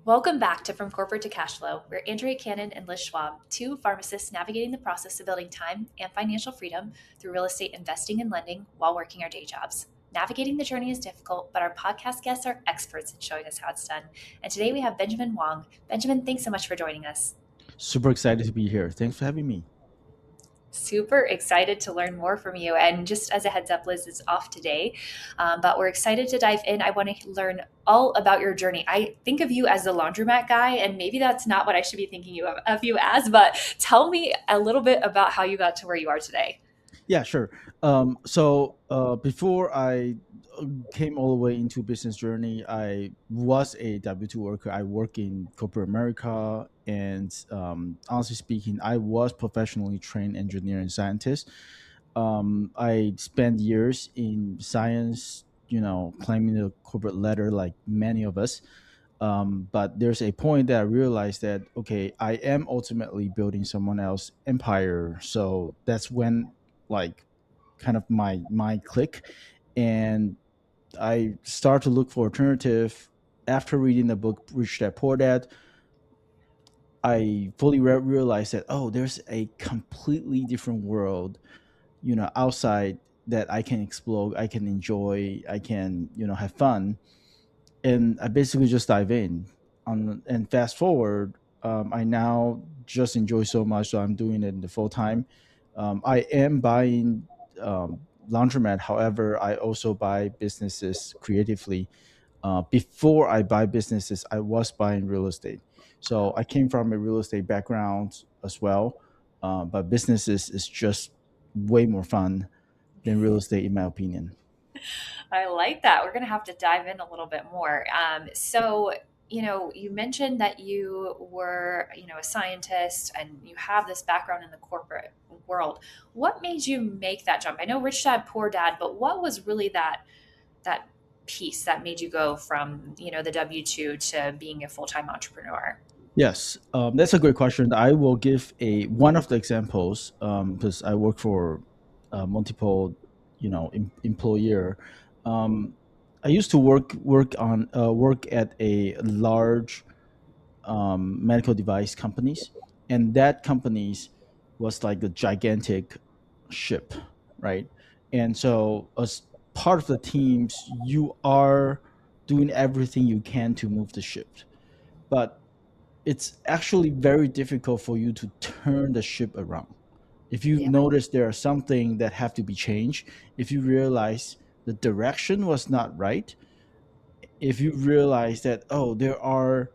Welcome back to From Corporate to Cashflow, where Andrea Cannon and Liz Schwab, two pharmacists navigating the process of building time and financial freedom through real estate investing and lending while working our day jobs. Navigating the journey is difficult, but our podcast guests are experts in showing us how it's done. And today we have Benjamin Huang. Benjamin, thanks so much for joining us. Super excited to be here. Thanks for having me. Super excited to learn more from you. And just as a heads up, Liz is off today, but we're excited to dive in. I want to learn all about your journey. I think of you as the laundromat guy, and maybe that's not what I should be thinking of you as, but tell me a little bit about how you got to where you are today. Yeah, sure. Before I came all the way into business journey, I was a W-2 worker. I work in corporate America, and honestly speaking, I was professionally trained engineer and scientist. I spent years in science, climbing the corporate ladder like many of us. But there's a point that I realized that okay, I am ultimately building someone else's empire. So that's when like kind of my click, and I start to look for alternative. After reading the book Rich Dad Poor Dad, I fully realized that oh, there's a completely different world, outside that I can explore, I can enjoy, I can have fun, and I basically just dive in. And fast forward, I now just enjoy so much, so I'm doing it in the full time. I am buying laundromat. However, I also buy businesses creatively. Before I buy businesses, I was buying real estate. So I came from a real estate background as well, but businesses is just way more fun than real estate, in my opinion. I like that. We're going to have to dive in a little bit more. You mentioned that you were, a scientist and you have this background in the corporate world. What made you make that jump? I know Rich Dad, Poor Dad, but what was really that piece that made you go from, the W-2 to being a full-time entrepreneur? Yes, that's a great question. I will give a one of the examples because I work for multiple, employer. Um, I used to work at a large medical device companies, and that companies was like a gigantic ship, right? And so as part of the teams, you are doing everything you can to move the ship, but it's actually very difficult for you to turn the ship around. If you Yeah. notice there are something that have to be changed, if you realize the direction was not right, if you realize that oh there are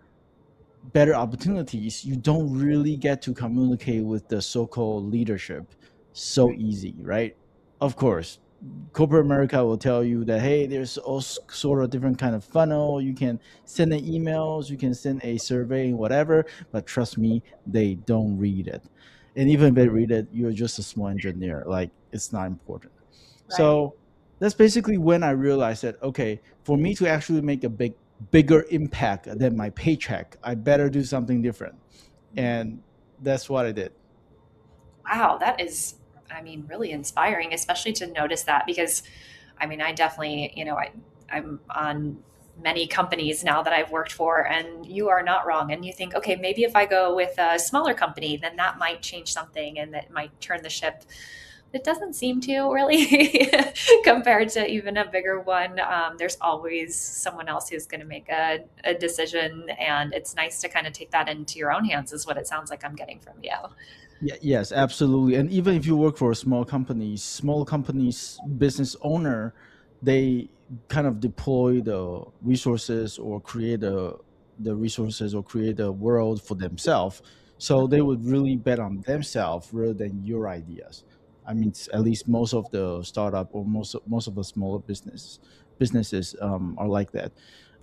better opportunities, you don't really get to communicate with the so-called leadership so easy, right? Of course, corporate America will tell you that hey, there's all sort of different kind of funnel. You can send an emails, you can send a survey, whatever. But trust me, they don't read it, and even if they read it, you're just a small engineer. Like it's not important. Right. So that's basically when I realized that okay, for me to actually make a bigger impact than my paycheck, I better do something different. And that's what I did. Wow, that is, really inspiring, especially to notice that because, I definitely, I'm on many companies now that I've worked for, and you are not wrong. And you think, okay, maybe if I go with a smaller company, then that might change something and that might turn the ship. It doesn't seem to really compared to even a bigger one. There's always someone else who's going to make a decision, and it's nice to kind of take that into your own hands, is what it sounds like I'm getting from you. Yeah, yes, absolutely. And even if you work for a small companies business owner, they kind of deploy the resources or create the resources or create a world for themselves. So they would really bet on themselves rather than your ideas. I mean, at least most of the startup or most of the smaller businesses are like that.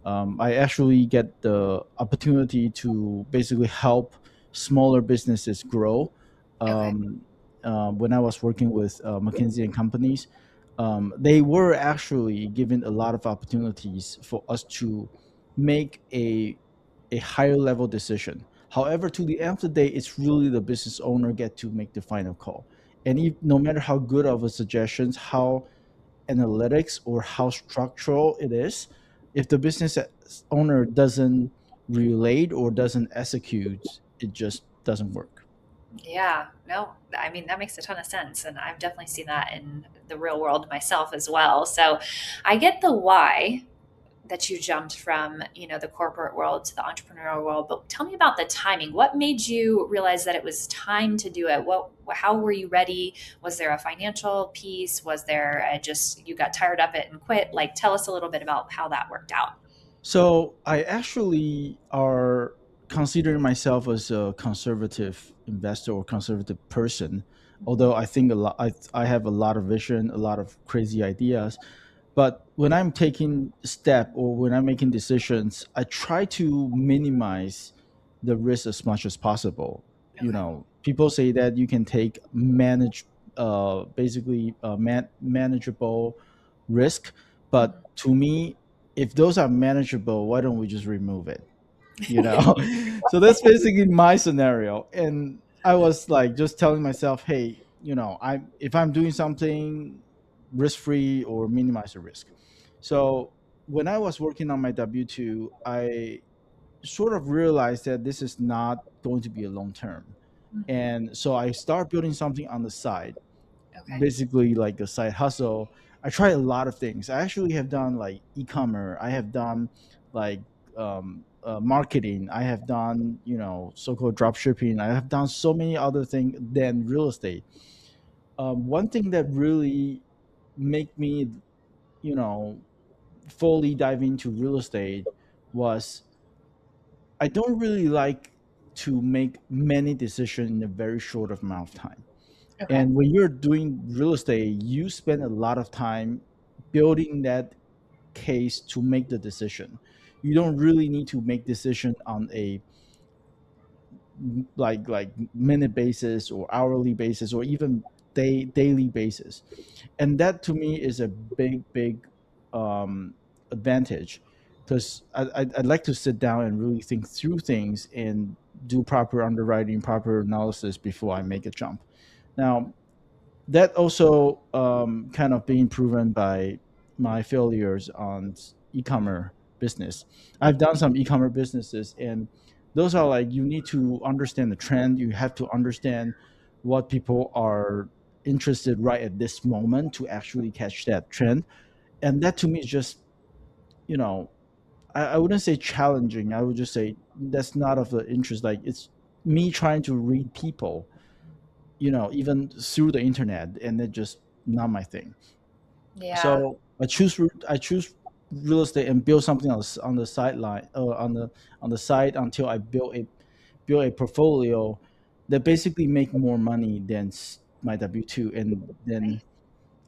I actually get the opportunity to basically help smaller businesses grow. Okay. um, when I was working with McKinsey and companies, they were actually given a lot of opportunities for us to make a higher level decision. However, to the end of the day, it's really the business owner get to make the final call. And no matter how good of a suggestions, how analytics or how structural it is, if the business owner doesn't relate or doesn't execute, it just doesn't work. Yeah, no, I mean, that makes a ton of sense. And I've definitely seen that in the real world myself as well. So I get the why that you jumped from, the corporate world to the entrepreneurial world, but tell me about the timing. What made you realize that it was time to do it? How were you ready? Was there a financial piece? Was there just you got tired of it and quit? Like, tell us a little bit about how that worked out. So I actually are considering myself as a conservative investor or conservative person, although I think a lot I have a lot of vision, a lot of crazy ideas. But when I'm taking step or when I'm making decisions, I try to minimize the risk as much as possible. You Okay. know, people say that you can take basically manageable risk, but Mhm. to me, if those are manageable, why don't we just remove it? You know, so that's basically my scenario. And I was like just telling myself, hey, I if I'm doing something risk free or minimize the risk. So when I was working on my W-2, I sort of realized that this is not going to be a long term, Mhm. and so I start building something on the side, Okay. basically like a side hustle. I tried a lot of things. I actually have done like e-commerce. I have done like marketing. I have done so-called drop shipping. I have done so many other things than real estate. One thing that really make me you know fully dive into real estate was I don't really like to make many decisions in a very short amount of time. Okay. And when you're doing real estate, you spend a lot of time building that case to make the decision. You don't really need to make decision on a like minute basis or hourly basis or even daily basis. And that to me is a big advantage, because I'd like to sit down and really think through things and do proper underwriting, proper analysis before I make a jump. Now, that also kind of being proven by my failures on e-commerce business. I've done some e-commerce businesses, and those are like you need to understand the trend. You have to understand what people are interested right at this moment to actually catch that trend. And that to me is just, you know, I wouldn't say challenging. I would just say that's not of the interest. Like it's me trying to read people, even through the internet, and it's just not my thing. Yeah. So I choose real estate and build something else on the sideline, on the side, until I build a portfolio that basically make more money than my W-2. And then Right.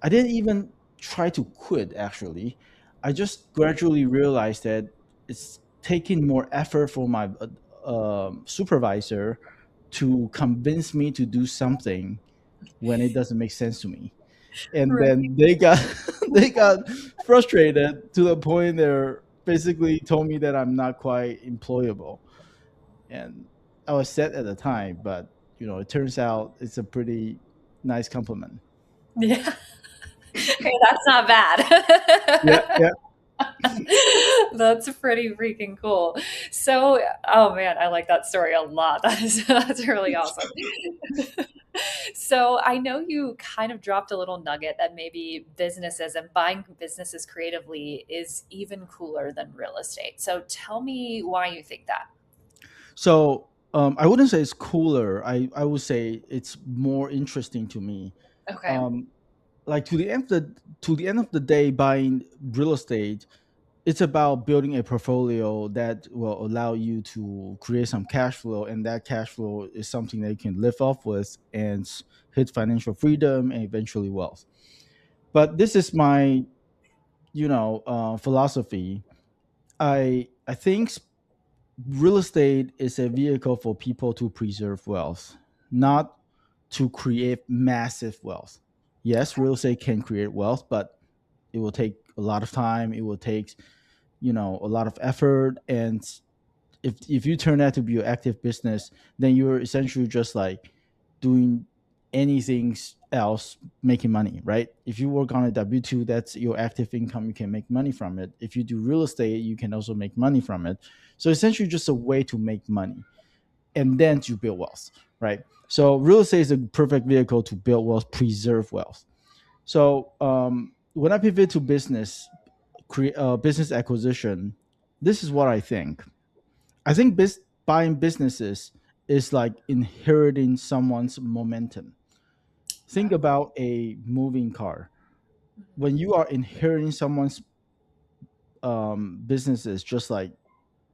I didn't even try to quit, actually. I just gradually realized that it's taking more effort for my supervisor to convince me to do something when it doesn't make sense to me. And Right. then they got they got frustrated to the point they're basically told me that I'm not quite employable. And I was sad at the time, but it turns out it's a pretty nice compliment. Yeah. Hey, that's not Yeah, bad. yeah. That's pretty freaking cool. So, oh man, I like that story a lot. That's really awesome. So, I know you kind of dropped a little nugget that maybe businesses and buying businesses creatively is even cooler than real estate. So, tell me why you think that. So I wouldn't say it's cooler. I would say it's more interesting to me. Okay. Um, like to the end of the day, buying real estate, it's about building a portfolio that will allow you to create some cash flow, and that cash flow is something that you can live off with and hit financial freedom and eventually wealth. But this is my philosophy. I think real estate is a vehicle for people to preserve wealth, not to create massive wealth. Yes, Okay. real estate can create wealth, but it will take a lot of time. It will take a lot of effort. And if you turn that to be your active business, then you're essentially just like doing anything else making money, right? If you work on a W-2, that's your active income. You can make money from it. If you do real estate, you can also make money from it. So essentially, just a way to make money and then to build wealth, right? So real estate is a perfect vehicle to build wealth, preserve wealth. So when I pivot to business, business acquisition, this is what I think. I think buying businesses is like inheriting someone's momentum. Think Oh. about a moving car. When you are inheriting someone's businesses, just like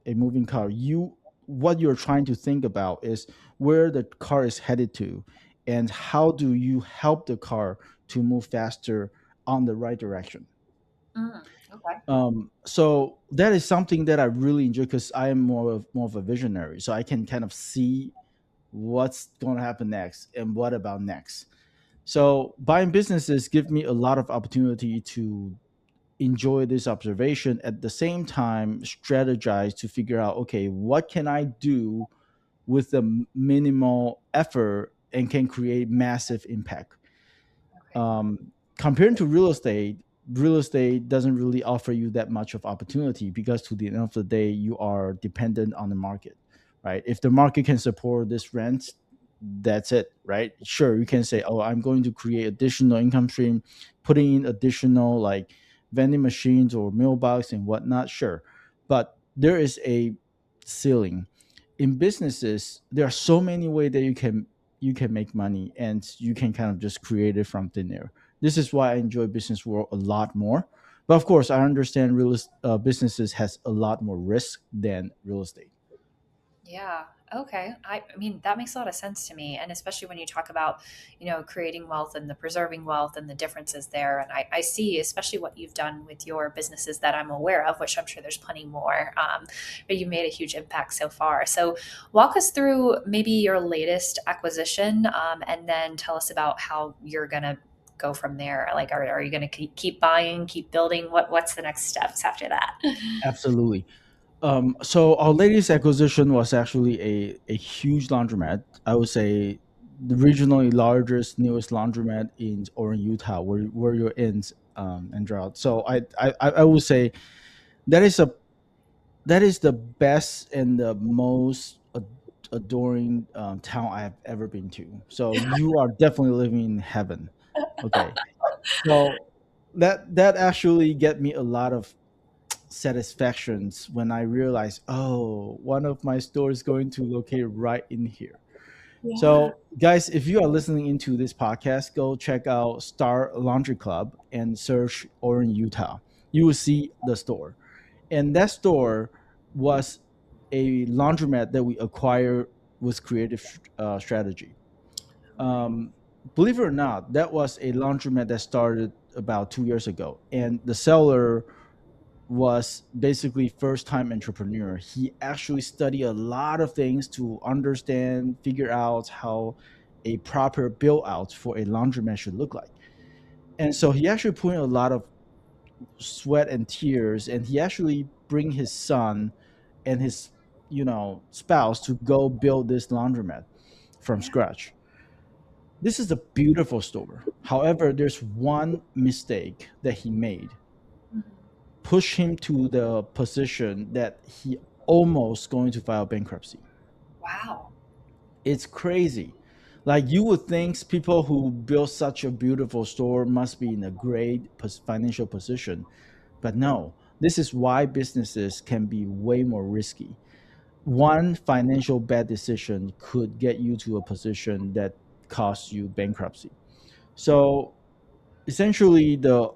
a moving car, you what you're trying to think about is where the car is headed to, and how do you help the car to move faster on the right direction. Mm, okay. So that is something that I really enjoy because I am more of a visionary, so I can kind of see what's going to happen next and what about next. So buying businesses give me a lot of opportunity to enjoy this observation, at the same time strategize to figure out, okay, what can I do with the minimal effort and can create massive impact. Okay. Comparing to real estate doesn't really offer you that much of opportunity because to the end of the day, you are dependent on the market, right? If the market can support this rent, that's it, right? Sure, you can say, oh, I'm going to create additional income stream, putting in additional like vending machines or mailbox and whatnot, sure. But there is a ceiling. In businesses, there are so many ways that you can make money, and you can kind of just create it from thin air. This is why I enjoy business world a lot more. But of course, I understand businesses has a lot more risk than real estate. Yeah. Okay. I mean, that makes a lot of sense to me. And especially when you talk about, creating wealth and the preserving wealth and the differences there. And I see, especially what you've done with your businesses that I'm aware of, which I'm sure there's plenty more, but you made a huge impact so far. So walk us through maybe your latest acquisition, and then tell us about how you're going to go from there. Like, are you going to keep buying, keep building? What's the next steps after that? Absolutely. So our latest acquisition was actually a huge laundromat. I would say the regionally largest, newest laundromat in Orange, Utah, where you're in, Andrea. So I would say that is a that is the best and the most adoring town I have ever been to. So you are definitely living in heaven. Okay, so that actually get me a lot of satisfactions when I realized, oh, one of my stores is going to locate right in here. Yeah. So, guys, if you are listening into this podcast, go check out Star Laundry Club and search Orange, Utah. You will see the store. And that store was a laundromat that we acquired with creative strategy. Okay. Um, Believe it or not, that was a laundromat that started about 2 years ago. And the seller was basically first time entrepreneur. He actually studied a lot of things to understand, figure out how a proper build out for a laundromat should look like. And so he actually put in a lot of sweat and tears, and he actually bring his son and his spouse to go build this laundromat from Yeah. scratch. This is a beautiful store. However, there's one mistake that he made, Mhm. push him to the position that he almost going to file bankruptcy. Wow. It's crazy. Like you would think people who build such a beautiful store must be in a great financial position, but no. This is why businesses can be way more risky. One financial bad decision could get you to a position that costs you bankruptcy. So essentially the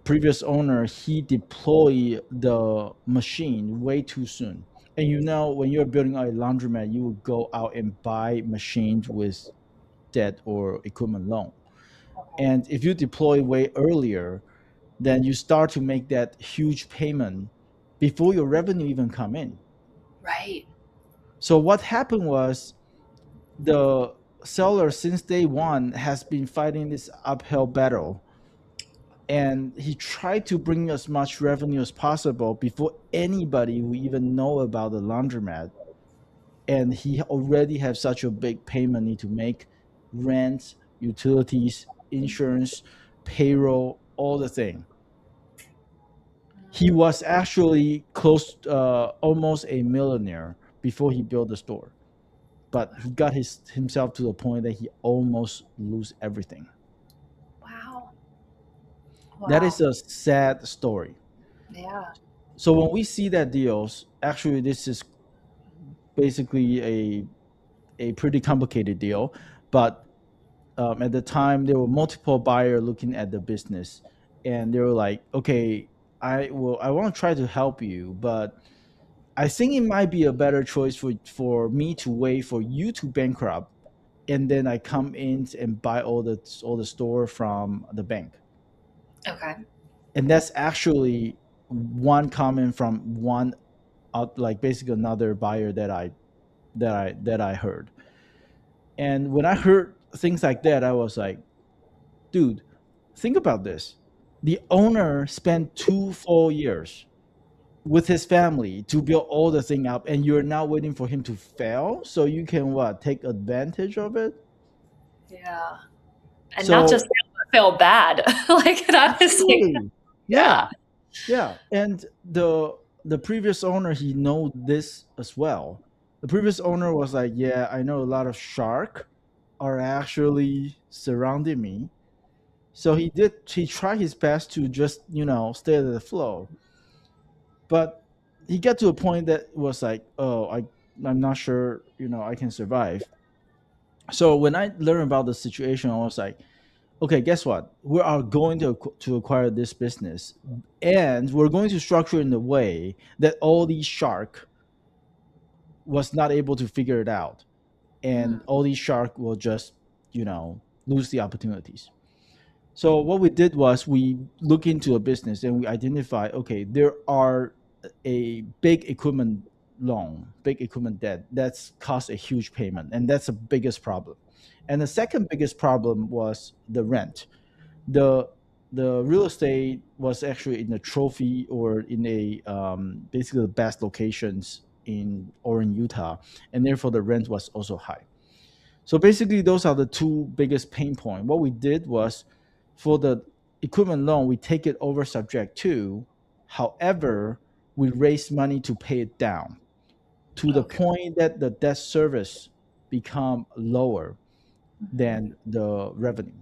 previous owner, he deployed the machine way too soon. And when you're building a laundromat, you will go out and buy machines with debt or equipment loan. Okay. And if you deploy way earlier, then you start to make that huge payment before your revenue even come in. Right. So what happened was the seller since day one has been fighting this uphill battle, and he tried to bring as much revenue as possible before anybody who even know about the laundromat. And he already have such a big payment need to make, rent, utilities, insurance, payroll, all the thing. He was actually close, almost a millionaire before he built the store, but he got himself to the point that he almost lose everything. Wow. That is Wow. a sad story. Yeah. So when we see that deals, actually, this is basically a pretty complicated deal, but at the time there were multiple buyer looking at the business, and they were like, okay, I want to try to help you, but I think it might be a better choice for me to wait for you to bankrupt, and then I come in and buy all the store from the bank. Okay. And that's actually one comment from one like basically another buyer that I heard. And when I heard things like that, I was like, dude, think about this. The owner spent 2 full years with his family to build all the thing up, and you're now waiting for him to fail so you can what, take advantage of it. Yeah. And not just So feel bad. Like that is like, absolutely, yeah. yeah, yeah. And the previous owner, he know this as well. The previous owner was like, yeah, I know a lot of shark are actually surrounding me. So he tried his best to just, stay at the flow. But he got to a point that was like, oh, I'm not sure, I can survive. So when I learned about the situation, I was like, okay, guess what? We are going to acquire this business, and we're going to structure it in a way that all these shark was not able to figure it out, and Mm, all these shark will just, lose the opportunities. So what we did was we look into a business and we identify, okay, there are a big equipment debt that's cost a huge payment, and that's the biggest problem. And the second biggest problem was the rent. The the real estate was actually in a trophy or in a basically the best locations in Utah, and therefore the rent was also high. So basically, those are the two biggest pain point. What we did was, for the equipment loan, we take it over subject to. However, we raise money to pay it down to the okay. point that the debt service become lower Mhm. than the revenue.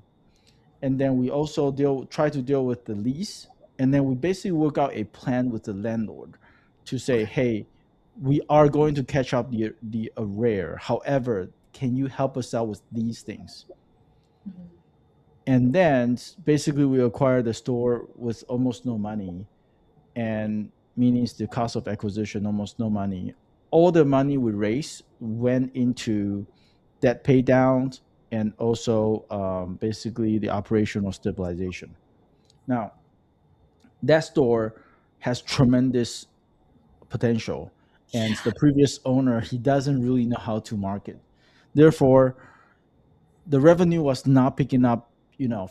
And then we also try to deal with the lease, and then we basically work out a plan with the landlord to say, Okay. hey, we are going to catch up the arrear. However, can you help us out with these things? Mhm. And then basically we acquired the store with almost no money, and meaning the cost of acquisition almost no money. All the money we raised went into debt pay downs, and also basically the operational stabilization. Now, that store has tremendous potential, and the previous owner, he doesn't really know how to market. Therefore, the revenue was not picking up,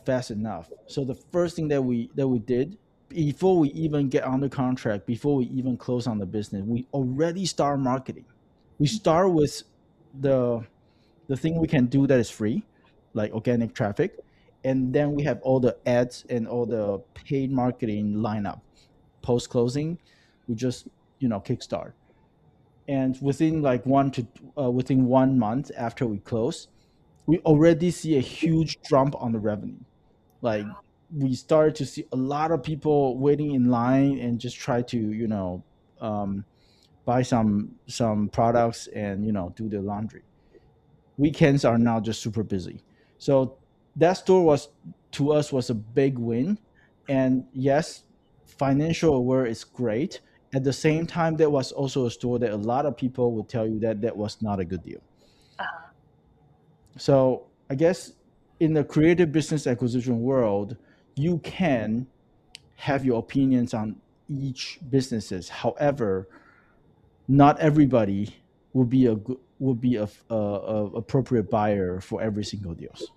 fast enough. So the first thing that we did before we even get under contract, before we even close on the business, we already start marketing. We start with the the thing we can do that is free, like organic traffic, and then we have all the ads and all the paid marketing lineup. Post closing, we just, kickstart, and within 1 month after we close, we already see a huge jump on the revenue. Like, Wow. we started to see a lot of people waiting in line and just try to, um, buy some products and, do their laundry. Weekends are now just super busy. So that store was, to us, was a big win. And yes, financial aware is great. At the same time, that was also a store that a lot of people would tell you that that was not a good deal. Uh-huh. So I guess in the creative business acquisition world, you can have your opinions on each businesses. However, not everybody will be a appropriate buyer for every single deals.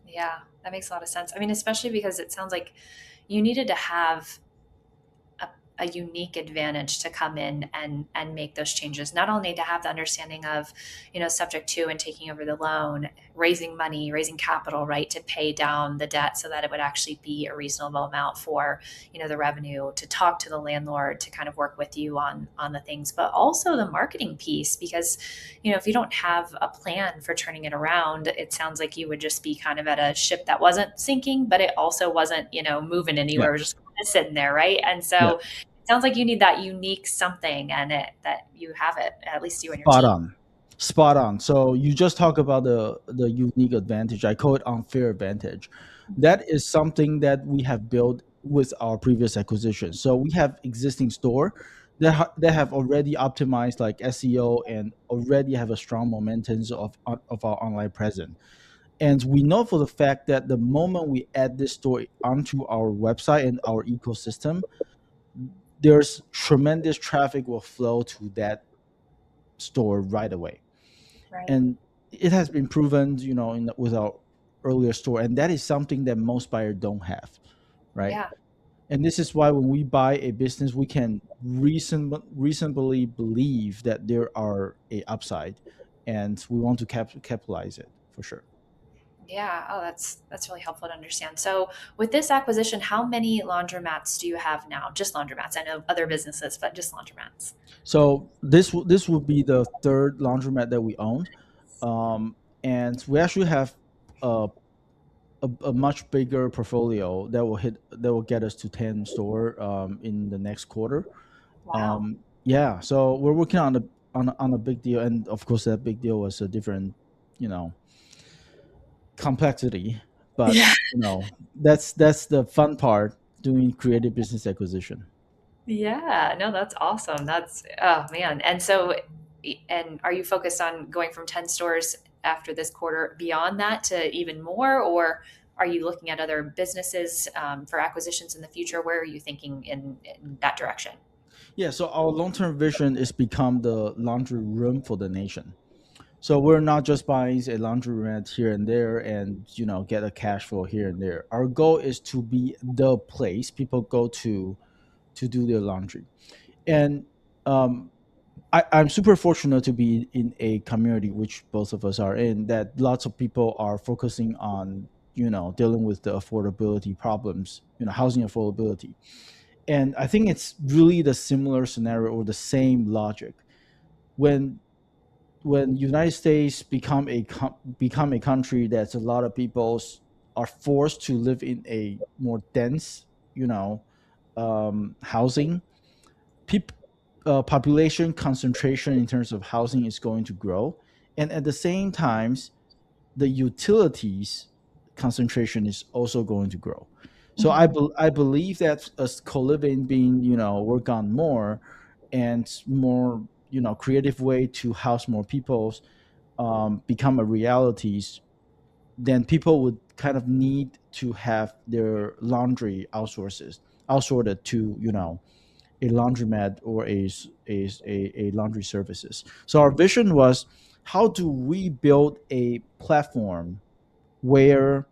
Yeah, that makes a lot of sense. I mean, especially because it sounds like you needed to have a unique advantage to come in and make those changes. Not only to have the understanding of, subject to and taking over the loan, raising money, raising capital, right, to pay down the debt so that it would actually be a reasonable amount for, the revenue, to talk to the landlord, to kind of work with you on the things, but also the marketing piece. Because, if you don't have a plan for turning it around, it sounds like you would just be kind of at a ship that wasn't sinking, but it also wasn't, moving Yeah, anywhere, just kind of sitting there, right? And yeah, so it sounds like you need that unique something, and that you have it, at least you and your spot team. on, spot on. So you just talk about the unique advantage. I call it unfair advantage. Mhm. That is something that we have built with our previous acquisition. So we have existing store that have already optimized like SEO and already have a strong momentum of our online presence. And we know for the fact that the moment we add this store onto our website and our ecosystem, there's tremendous traffic will flow to that store right away. Right. And it has been proven, with our earlier store, and that is something that most buyers don't have, right? Yeah. And this is why when we buy a business, we can reasonably believe that there are a upside, and we want to capitalize it for sure. Yeah. Oh, that's really helpful to understand. So, with this acquisition, how many laundromats do you have now? Just laundromats. I know other businesses, but just laundromats. So this will be the third laundromat that we own, um, and we actually have a, a much bigger portfolio that will get us to 10 store in the next quarter. Wow. Yeah, so we're working on on a big deal, and of course that big deal was a different, you know, complexity. But Yeah. that's the fun part doing creative business acquisition. Yeah. No, that's awesome. That's, oh man. And so, and are you focused on going from 10 stores after this quarter beyond that to even more, or are you looking at other businesses for acquisitions in the future? Where are you thinking in that direction? Yeah, so our long-term vision is become the laundry room for the nation. So we're not just buying a laundry mat here and there and get a cash flow here and there. Our goal is to be the place people go to do their laundry. And um, I'm super fortunate to be in a community which both of us are in, that lots of people are focusing on dealing with the affordability problems, housing affordability. And I think it's really the similar scenario or the same logic when United States become a country that's a lot of people are forced to live in a more dense, housing. Peop, Population concentration in terms of housing is going to grow, and at the same times, the utilities concentration is also going to grow. So Mhm. I believe that as co-living being work on more and more creative way to house more people become a realities, then people would kind of need to have their laundry outsourced to a laundromat or a laundry services. So our vision was, how do we build a platform where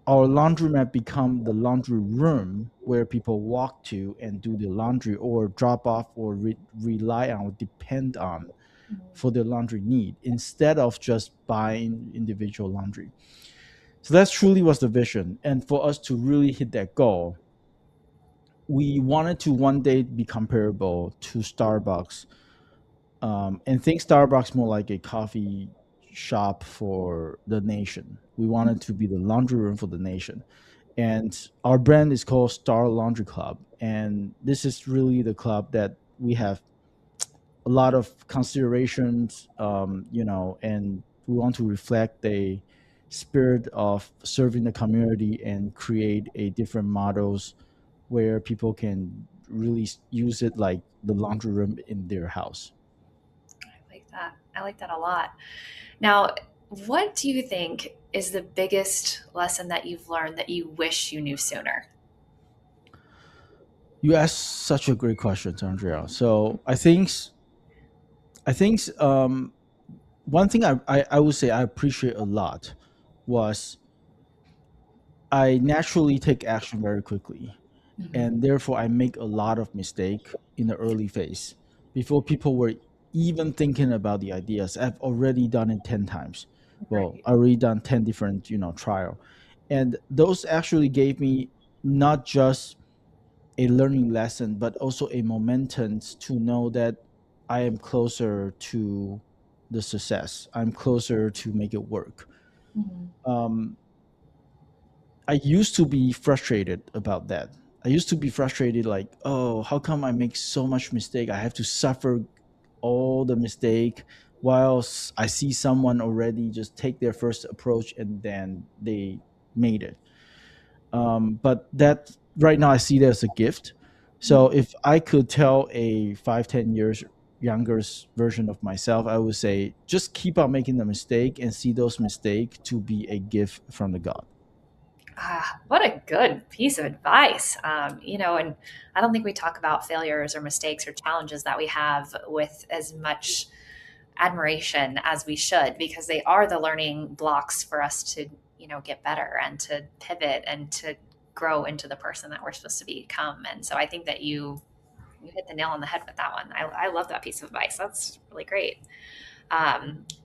our laundromat become the laundry room where people walk to and do their laundry or drop off or rely on or depend on for their laundry need, instead of just buying individual laundry. So that's truly was the vision. And for us to really hit that goal, we wanted to one day be comparable to Starbucks, and think Starbucks more like a coffee shop for the nation. We wanted to be the laundry room for the nation. And our brand is called Star Laundry Club. And this is really the club that we have a lot of considerations, and we want to reflect a spirit of serving the community and create a different models where people can really use it like the laundry room in their house. I like that. I like that a lot. Now, what do you think is the biggest lesson that you've learned that you wish you knew sooner? You asked such a great question, Andrea. So I think one thing I would say I appreciate a lot was I naturally take action very quickly. Mhm. and therefore I make a lot of mistake in the early phase before people were even thinking about the ideas. I've already done it 10 times. Well, Right. I already done 10 different, trial. And those actually gave me not just a learning lesson, but also a momentum to know that I am closer to the success. I'm closer to make it work. Mhm. Um, I used to be frustrated about that. I used to be frustrated, like, oh, how come I make so much mistake? I have to suffer all the mistake, whilst I see someone already just take their first approach and then they made it. But that right now I see that as a gift. So Mhm. if I could tell a 5, 10 years younger version of myself, I would say just keep on making the mistake and see those mistakes to be a gift from the God. Ah, what a good piece of advice. And I don't think we talk about failures or mistakes or challenges that we have with as much admiration as we should, because they are the learning blocks for us to, get better and to pivot and to grow into the person that we're supposed to become. And so I think that you hit the nail on the head with that one. I love that piece of advice. That's really great.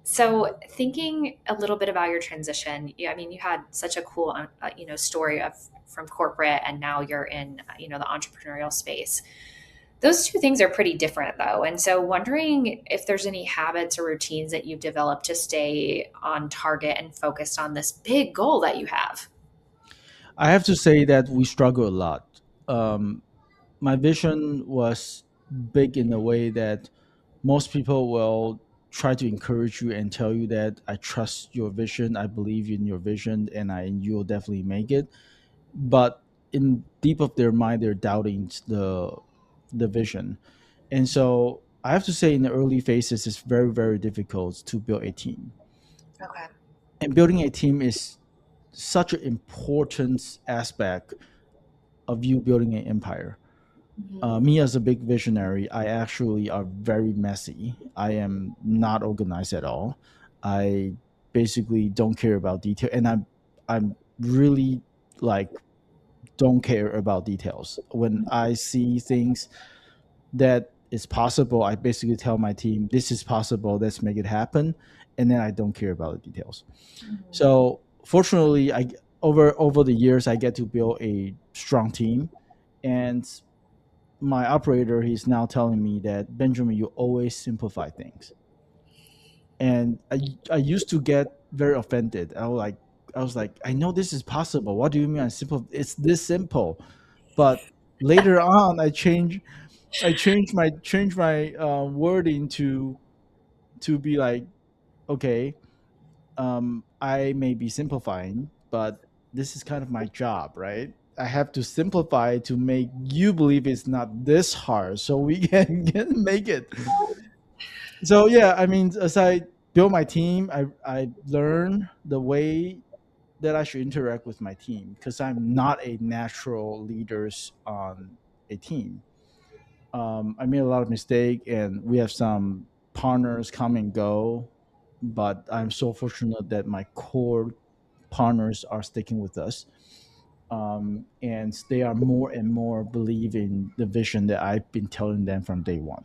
So thinking a little bit about your transition, I mean, you had such a cool, story of from corporate, and now you're in, the entrepreneurial space. Those two things are pretty different, though. And so, wondering if there's any habits or routines that you've developed to stay on target and focused on this big goal that you have. I have to say that we struggle a lot. Um, my vision was big in a way that most people will try to encourage you and tell you that I trust your vision, I believe in your vision, and you'll definitely make it. But in deep of their mind, they're doubting the vision, and so I have to say, in the early phases, it's very very difficult to build a team, Okay. and building a team is such an important aspect of you building an empire. Mhm. Me as a big visionary, I actually are very messy. I am not organized at all. I basically don't care about detail, and I'm really like don't care about details. When I see things that is possible, I basically tell my team, "This is possible. Let's make it happen," and then I don't care about the details. Mhm. So fortunately, I over the years I get to build a strong team, and my operator, he's now telling me that, Benjamin, you always simplify things. And I used to get very offended. I was like, I know this is possible. What do you mean I simple? It's this simple. But later on, I changed my wording to be like, okay, I may be simplifying, but this is kind of my job, right? I have to simplify to make you believe it's not this hard, so we can make it. So yeah, I mean, as I build my team, I learn the way that I should interact with my team, because I'm not a natural leaders on a team. I made a lot of mistake, and we have some partners come and go, but I'm so fortunate that my core partners are sticking with us, and they are more and more believing the vision that I've been telling them from day one.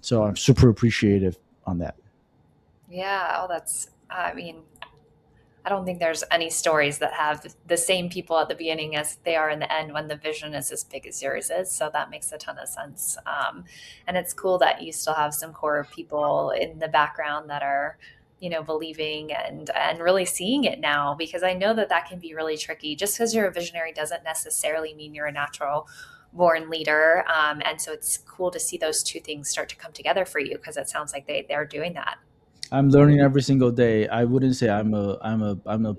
So I'm super appreciative on that. Yeah. Oh, I mean, I don't think there's any stories that have the same people at the beginning as they are in the end when the vision is as big as yours is. So that makes a ton of sense. And it's cool that you still have some core people in the background that are, believing and really seeing it now, because I know that that can be really tricky. Just because you're a visionary doesn't necessarily mean you're a natural born leader. And so it's cool to see those two things start to come together for you, because it sounds like they're doing that. I'm learning every single day. I wouldn't say I'm a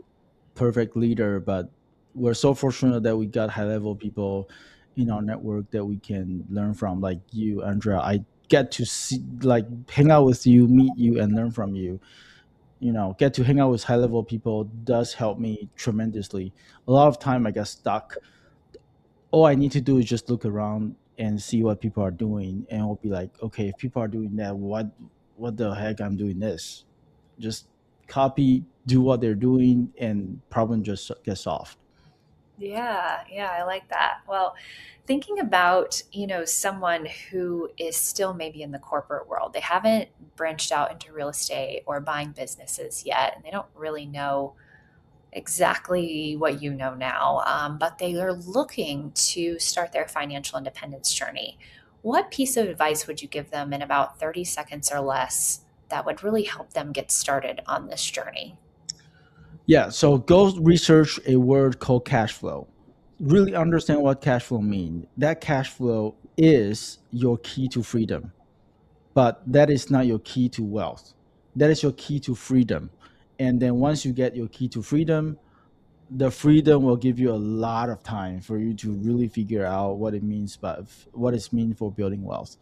perfect leader, but we're so fortunate that we got high level people in our network that we can learn from, like you, Andrea. I get to see, like, hang out with you, meet you, and learn from you. Get to hang out with high level people does help me tremendously. A lot of time I get stuck. All I need to do is just look around and see what people are doing, and I'll be like, okay, if people are doing that, what the heck I'm doing this? Just copy, do what they're doing, and problem just gets solved. Yeah, yeah, I like that. Well, thinking about, someone who is still maybe in the corporate world, they haven't branched out into real estate or buying businesses yet, and they don't really know exactly what you know now, but they are looking to start their financial independence journey. What piece of advice would you give them in about 30 seconds or less that would really help them get started on this journey? Yeah, so go research a word called cash flow. Really understand what cash flow means. That cash flow is your key to freedom, but that is not your key to wealth. That is your key to freedom. And then once you get your key to freedom, the freedom will give you a lot of time for you to really figure out what it means, but what it means for building wealth.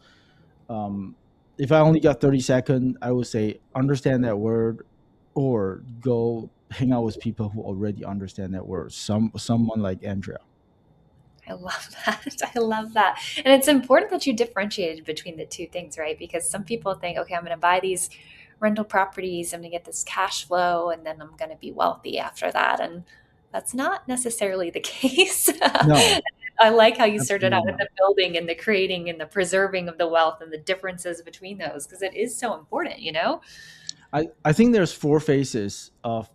Um, if I only got 30 seconds, I would say understand that word, or go hang out with people who already understand that word. Someone like Andrea. I love that. I love that. And it's important that you differentiated between the two things, right? Because some people think, okay, I'm going to buy these rental properties, I'm going to get this cash flow, and then I'm going to be wealthy after that. And that's not necessarily the case. No, I like how you started out absolutely with not. the building and the creating and the preserving of the wealth and the differences between those, because it is so important, you know? I think there's four phases of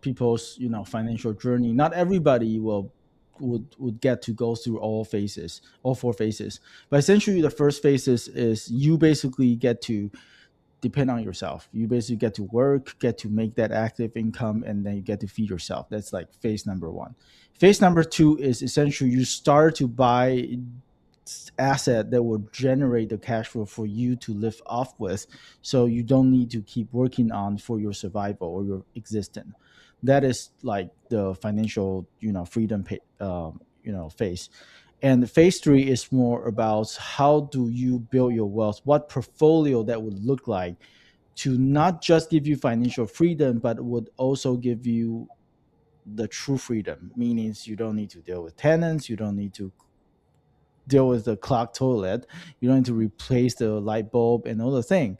people's financial journey. Not everybody would get to go through all four phases. But essentially, the first phase is you basically get to depend on yourself. You basically get to work, get to make that active income, and then you get to feed yourself. That's like phase number one. Phase number two is essentially you start to buy asset that will generate the cash flow for you to live off with, so you don't need to keep working on for your survival or your existence. That is like the financial freedom phase. And phase three is more about how do you build your wealth, what portfolio that would look like to not just give you financial freedom, but would also give you the true freedom, meaning you don't need to deal with tenants, you don't need to deal with the clogged toilet, you don't need to replace the light bulb and all the thing.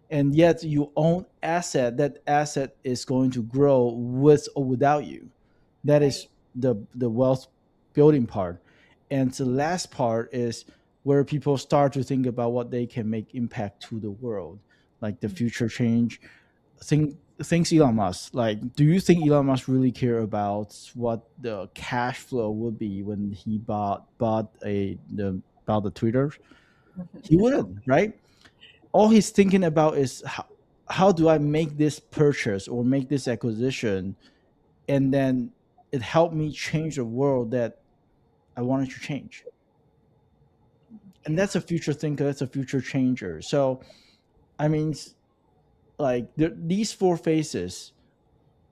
And yet you own asset, that asset is going to grow with or without you. That is Right. the wealth building part. And the last part is where people start to think about what they can make impact to the world, like the future change. Things Elon Musk. Like, do you think Elon Musk really care about what the cash flow would be when he bought the Twitter? He wouldn't, right? All he's thinking about is how do I make this purchase or make this acquisition, and then it helped me change the world that I wanted to change. And Yeah. that's a future thinker. That's a future changer. So, I mean, like these four phases,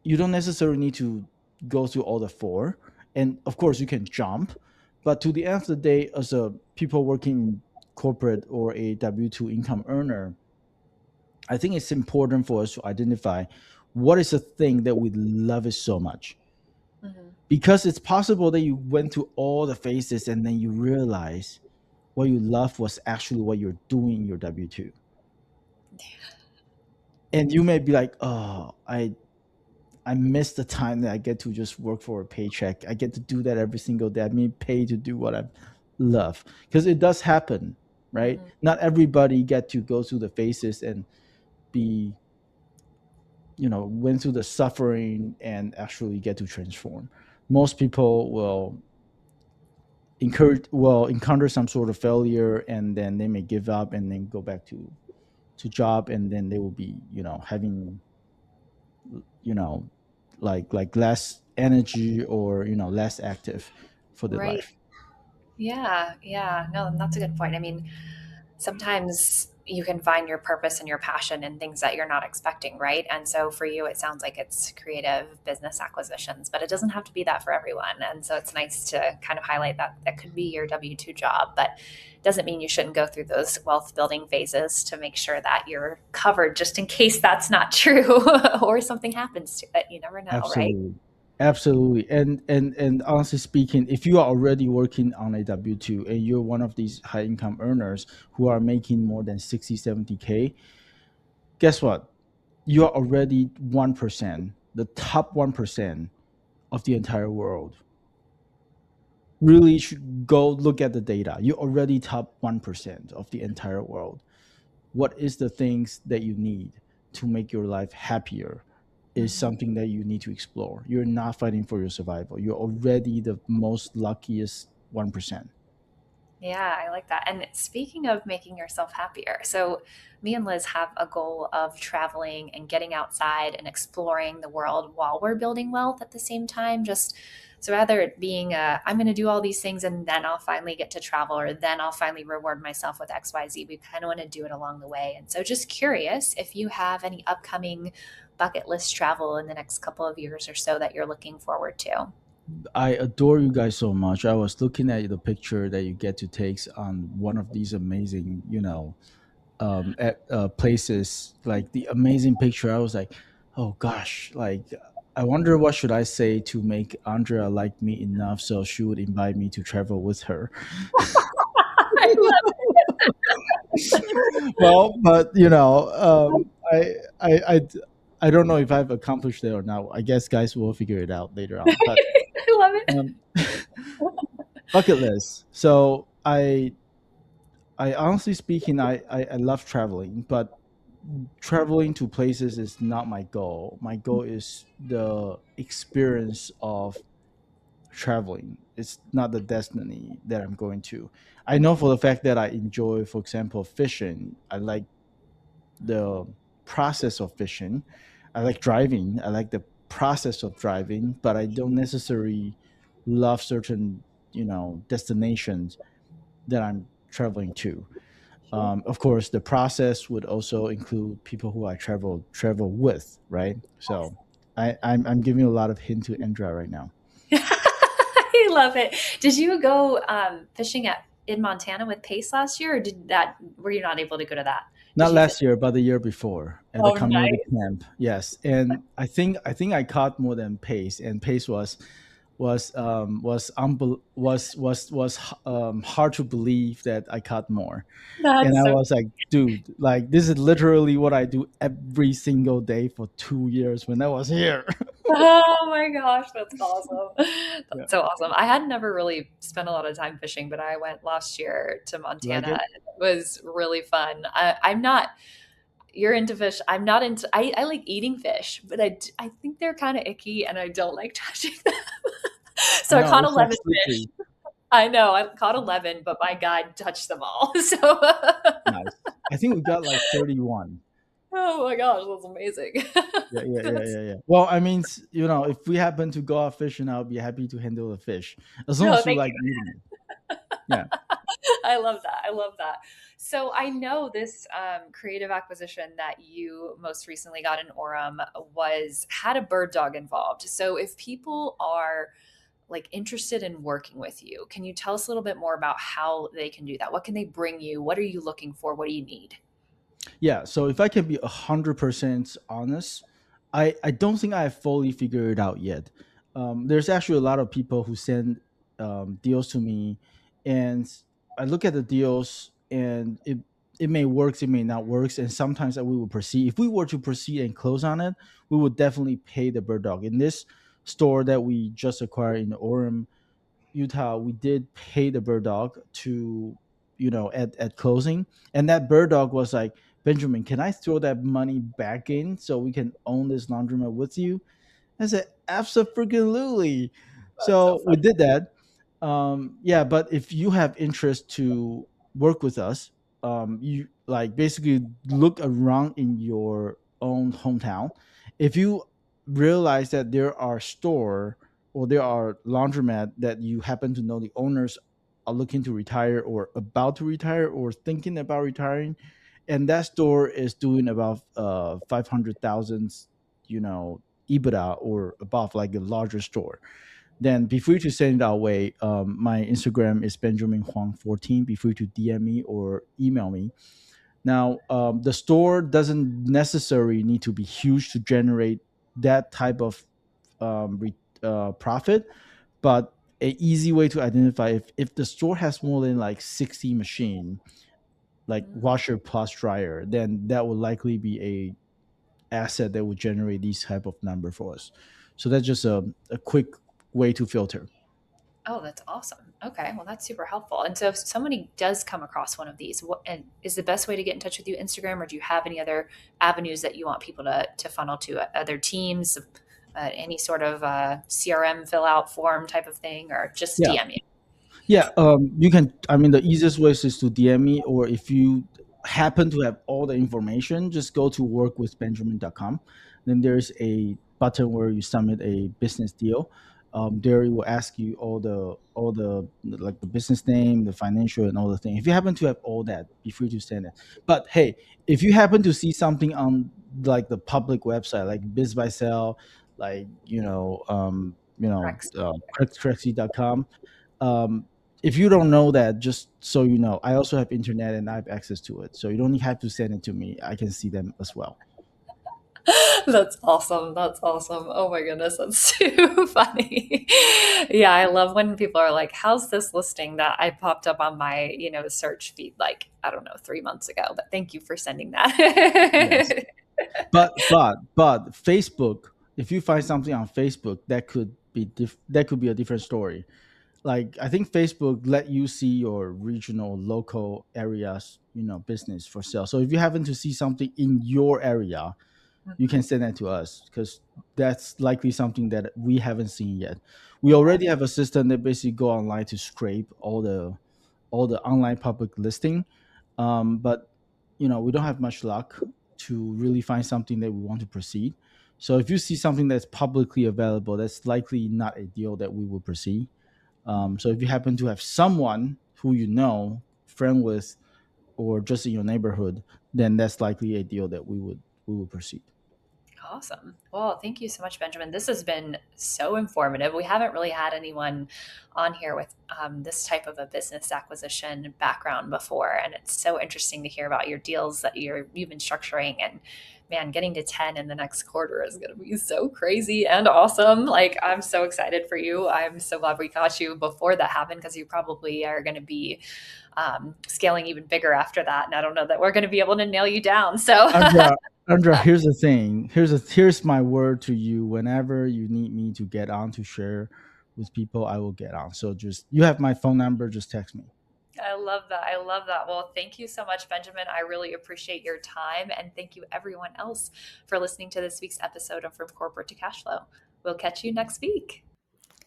you don't necessarily need to go through all the four. And of course, you can jump. But to the end of the day, as a people working in corporate or a W-2 income earner, I think it's important for us to identify what is the thing that we love it so much. Mhm. Because it's possible that you went through all the phases and then you realize what you love was actually what you're doing in your W-2. And you may be like, oh, I miss the time that I get to just work for a paycheck. I get to do that every single day. I mean, pay to do what I love, because it does happen, right? Mhm. Not everybody get to go through the phases and be, went through the suffering and actually get to transform. Most people will encounter some sort of failure, and then they may give up and then go back to job, and then they will be having you know like less energy, or less active for their Right. life. Yeah, yeah. No, that's a good point. I mean, sometimes you can find your purpose and your passion in things that you're not expecting, right? And so for you, it sounds like it's creative business acquisitions, but it doesn't have to be that for everyone. And so it's nice to kind of highlight that that could be your W 2 job, but it doesn't mean you shouldn't go through those wealth building phases to make sure that you're covered just in case that's not true or something happens to it. You never know, right? Absolutely. Absolutely. And honestly speaking, if you are already working on a W-2 and you're one of these high income earners who are making more than 60, 70K, guess what? You're already 1%, the top 1% of the entire world. Really should go look at the data. You're already top 1% of the entire world. What is the things that you need to make your life happier is Mhm. something that you need to explore. You're not fighting for your survival. You're already the most luckiest 1%. Yeah, I like that. And speaking of making yourself happier, so me and Liz have a goal of traveling and getting outside and exploring the world while we're building wealth at the same time. Just so rather it being I'm going to do all these things and then I'll finally get to travel or then I'll finally reward myself with XYZ. We kind of want to do it along the way. And so just curious if you have any upcoming bucket list travel in the next couple of years or so that you're looking forward to. I adore you guys so much. I was looking at the picture that you get to take on one of these amazing, places, like the amazing picture. I was like, oh gosh, like I wonder what should I say to make Andrea like me enough so she would invite me to travel with her. I love Well, but I don't know if I've accomplished it or not. I guess guys will figure it out later on. But it. I love it. um, bucket list. So I honestly speaking, I love traveling, but traveling to places is not my goal. My goal is the experience of traveling. It's not the destiny that I'm going to. I know for the fact that I enjoy, for example, fishing. I like the process of fishing. I like driving. I like the process of driving, but I don't necessarily love certain, destinations that I'm traveling to. Of course, the process would also include people who I travel with, right? So I'm giving a lot of hint to Andra right now. I love it. Did you go fishing at in Montana with Pace last year, or did that were you not able to go to that? Did Not you fish? last year, but the year before at the Oh, community nice. camp. Yes, and I think I caught more than Pace, and Pace was hard to believe that I caught more. And That's I so. was like, dude, like this is literally what I do every single day for 2 years when I was here. Oh my gosh, that's awesome. Yeah, That's so awesome. I had never really spent a lot of time fishing, but I went last year to you like Montana. it? And it was really fun. I'm not. You're into fish. I'm not into. I like eating fish, but I think they're kind of icky, and I don't like touching them. I So I know caught it's like 11 fish. slippery. I know, I caught 11, but my guide touched them all. So, Nice. I think we got like 31. oh my gosh, that's amazing. Yeah, yeah, yeah, That's, yeah, yeah. Well, I mean, if we happen to go out fishing, I'll be happy to handle the fish as long no, as you thank like you. eating it. Yeah. I love that. I love that. So I know this creative acquisition that you most recently got in Orem was had a bird dog involved. So if people are like interested in working with you, can you tell us a little bit more about how they can do that? What can they bring you? What are you looking for? What do you need? Yeah, so if I can be 100% honest, I don't think I have fully figured it out yet. There's actually a lot of people who send deals to me, and I look at the deals, and it may work, it may not work, and sometimes we will proceed. If we were to proceed and close on it, we would definitely pay the bird dog. In this store that we just acquired in Orem, Utah, we did pay the bird dog to, at closing. And that bird dog was like, Benjamin, can I throw that money back in so we can own this laundromat with you? I said, absolutely. That's so So we fun. did that. Yeah, but if you have interest to work with us, you like basically look around in your own hometown. If you realize that there are store or there are laundromat that you happen to know the owners are looking to retire or about to retire or thinking about retiring, and that store is doing about 500,000, EBITDA or above, like a larger store, then be free to send it our way. My Instagram is Benjamin Huang 14. Be free to DM me or email me. Now, the store doesn't necessarily need to be huge to generate that type of profit, but a easy way to identify if the store has more than like 60 machine, like Mm. washer plus dryer, then that will likely be a asset that would generate these type of number for us. So that's just a quick way to filter. Oh, that's awesome. Okay, well, that's super helpful. And so, if somebody does come across one of these, what and is the best way to get in touch with you Instagram, or do you have any other avenues that you want people to funnel to other teams, any sort of CRM fill out form type of thing, or just Yeah. DM you? Yeah, you can. I mean, the easiest way is to DM me, or if you happen to have all the information, just go to workwithbenjamin.com. Then there's a button where you submit a business deal. There it will ask you all the like the business name, the financial, and all the things. If you happen to have all that, be free to send it. But hey, if you happen to see something on like the public website, like Biz by Sell, like Correct. Crexy.com, um, if you don't know that, just so you know, I also have internet and I have access to it. So you don't have to send it to me. I can see them as well. That's awesome. That's awesome. Oh my goodness, that's too funny. Yeah, I love when people are like, "How's this listing that I popped up on my, search feed like, I don't know, 3 months ago?" But thank you for sending Yes. that. But Facebook, if you find something on Facebook, that could be a different story. Like I think Facebook let you see your regional local areas, business for sale. So if you happen to see something in your area, you can send that to us because that's likely something that we haven't seen yet. We already have a system that basically go online to scrape all the online public listing, but we don't have much luck to really find something that we want to proceed. So if you see something that's publicly available, that's likely not a deal that we will proceed. So if you happen to have someone who friend with, or just in your neighborhood, then that's likely a deal that we would proceed. Awesome. Well, thank you so much, Benjamin. This has been so informative. We haven't really had anyone on here with this type of a business acquisition background before, and it's so interesting to hear about your deals that you've been structuring. And man, getting to 10 in the next quarter is going to be so crazy and awesome. Like, I'm so excited for you. I'm so glad we caught you before that happened because you probably are going to be scaling even bigger after that. And I don't know that we're going to be able to nail you down. So Andra, here's the thing. Here's my word to you. Whenever you need me to get on to share with people, I will get on. So just you have my phone number. Just text me. I love that. I love that. Well, thank you so much, Benjamin. I really appreciate your time. And thank you, everyone else, for listening to this week's episode of From Corporate to Cashflow. We'll catch you next week.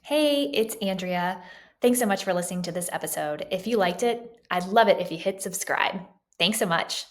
Hey, it's Andrea. Thanks so much for listening to this episode. If you liked it, I'd love it if you hit subscribe. Thanks so much.